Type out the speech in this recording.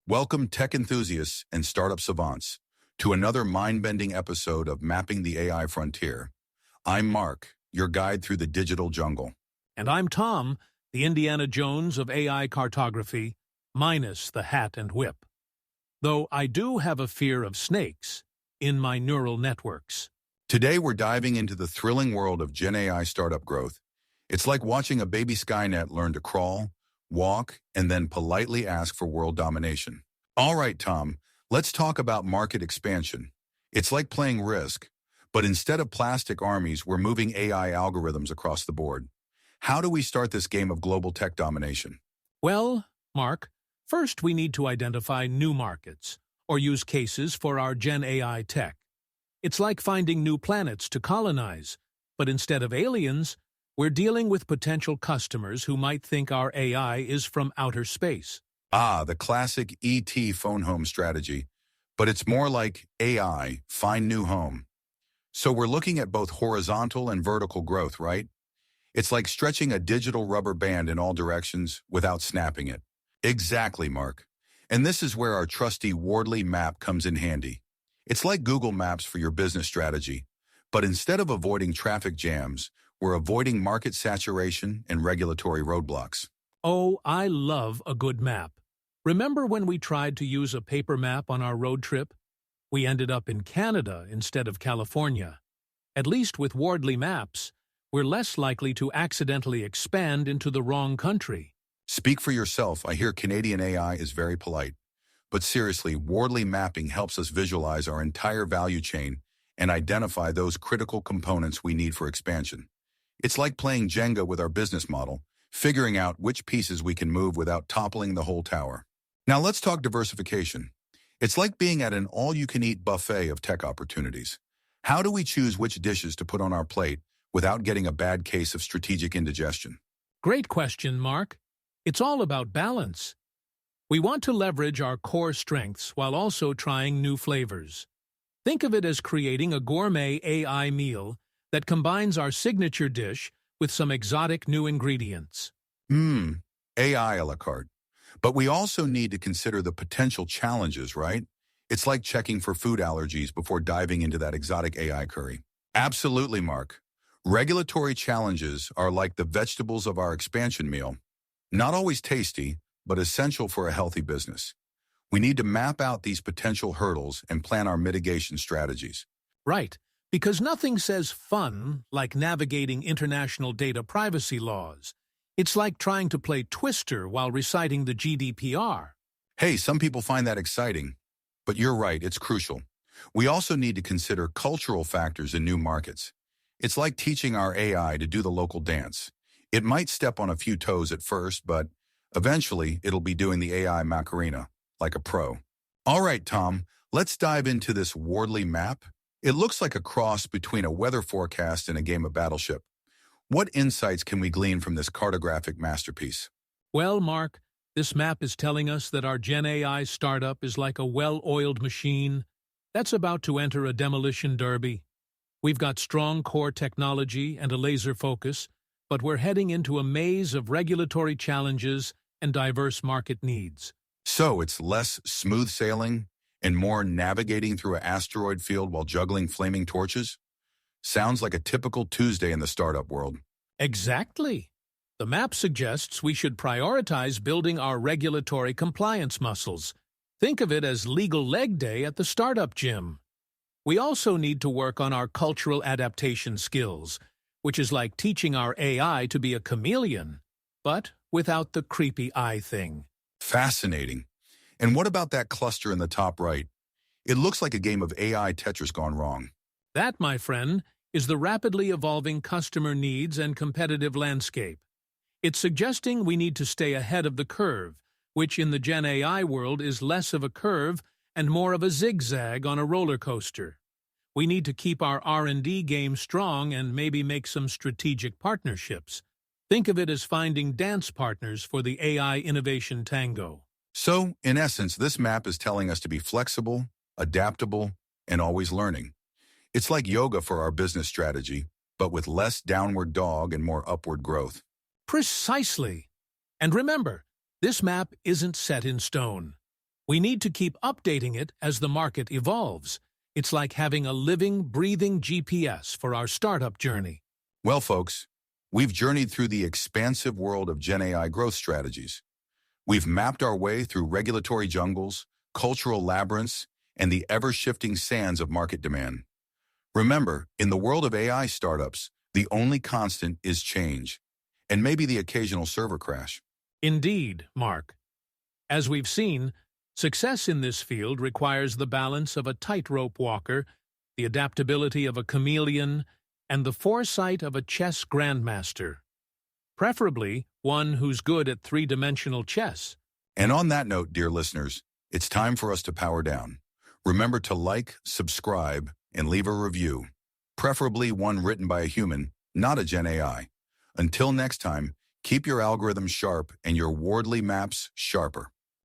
Welcome, tech enthusiasts and startup savants, to another mind-bending episode of Mapping the AI Frontier. I'm Mark, your guide through the digital jungle. And I'm Tom, the Indiana Jones of AI cartography, minus the hat and whip. Though I do have a fear of snakes in my neural networks. Today we're diving into the thrilling world of GenAI startup growth. It's like watching a baby Skynet learn to crawl, walk, and then politely ask for world domination. All right, Tom, let's talk about market expansion. It's like playing Risk, but instead of plastic armies, we're moving AI algorithms across the board. How do we start this game of global tech domination? Well, Mark, first we need to identify new markets, or use cases for our GenAI tech. It's like finding new planets to colonize, but instead of aliens, we're dealing with potential customers who might think our AI is from outer space. Ah, the classic ET phone home strategy, but it's more like AI, find new home. So we're looking at both horizontal and vertical growth, right? It's like stretching a digital rubber band in all directions without snapping it. Exactly, Mark. And this is where our trusty Wardley Map comes in handy. It's like Google Maps for your business strategy, but instead of avoiding traffic jams, we're avoiding market saturation and regulatory roadblocks. Oh, I love a good map. Remember when we tried to use a paper map on our road trip? We ended up in Canada instead of California. At least with Wardley Maps, we're less likely to accidentally expand into the wrong country. Speak for yourself. I hear Canadian AI is very polite. But seriously, Wardley Mapping helps us visualize our entire value chain and identify those critical components we need for expansion. It's like playing Jenga with our business model, figuring out which pieces we can move without toppling the whole tower. Now let's talk diversification. It's like being at an all-you-can-eat buffet of tech opportunities. How do we choose which dishes to put on our plate without getting a bad case of strategic indigestion? Great question, Mark. It's all about balance. We want to leverage our core strengths while also trying new flavors. Think of it as creating a gourmet AI meal that combines our signature dish with some exotic new ingredients. AI a la carte. But we also need to consider the potential challenges, right? It's like checking for food allergies before diving into that exotic AI curry. Absolutely, Mark. Regulatory challenges are like the vegetables of our expansion meal. Not always tasty, but essential for a healthy business. We need to map out these potential hurdles and plan our mitigation strategies. Right, because nothing says fun like navigating international data privacy laws. It's like trying to play Twister while reciting the GDPR. Hey, some people find that exciting, but you're right, it's crucial. We also need to consider cultural factors in new markets. It's like teaching our AI to do the local dance. It might step on a few toes at first, but eventually it'll be doing the AI Macarena, like a pro. All right, Tom, let's dive into this Wardley Map. It looks like a cross between a weather forecast and a game of Battleship. What insights can we glean from this cartographic masterpiece? Well, Mark, this map is telling us that our GenAI startup is like a well-oiled machine that's about to enter a demolition derby. We've got strong core technology and a laser focus, but we're heading into a maze of regulatory challenges and diverse market needs. So it's less smooth sailing and more navigating through an asteroid field while juggling flaming torches? Sounds like a typical Tuesday in the startup world. Exactly. The map suggests we should prioritize building our regulatory compliance muscles. Think of it as legal leg day at the startup gym. We also need to work on our cultural adaptation skills, which is like teaching our AI to be a chameleon, but without the creepy eye thing. Fascinating. And what about that cluster in the top right? It looks like a game of AI Tetris gone wrong. That, my friend, is the rapidly evolving customer needs and competitive landscape. It's suggesting we need to stay ahead of the curve, which in the GenAI world is less of a curve and more of a zigzag on a roller coaster. We need to keep our R&D game strong and maybe make some strategic partnerships. Think of it as finding dance partners for the AI innovation tango. So, in essence, this map is telling us to be flexible, adaptable, and always learning. It's like yoga for our business strategy, but with less downward dog and more upward growth. Precisely. And remember, this map isn't set in stone. We need to keep updating it as the market evolves. It's like having a living, breathing GPS for our startup journey. Well, folks, we've journeyed through the expansive world of GenAI growth strategies. We've mapped our way through regulatory jungles, cultural labyrinths, and the ever-shifting sands of market demand. Remember, in the world of AI startups, the only constant is change, and maybe the occasional server crash. Indeed, Mark. As we've seen, success in this field requires the balance of a tightrope walker, the adaptability of a chameleon, and the foresight of a chess grandmaster. Preferably one who's good at three-dimensional chess. And on that note, dear listeners, it's time for us to power down. Remember to like, subscribe, and leave a review, preferably one written by a human, not a GenAI. Until next time, keep your algorithms sharp and your Wardley maps sharper.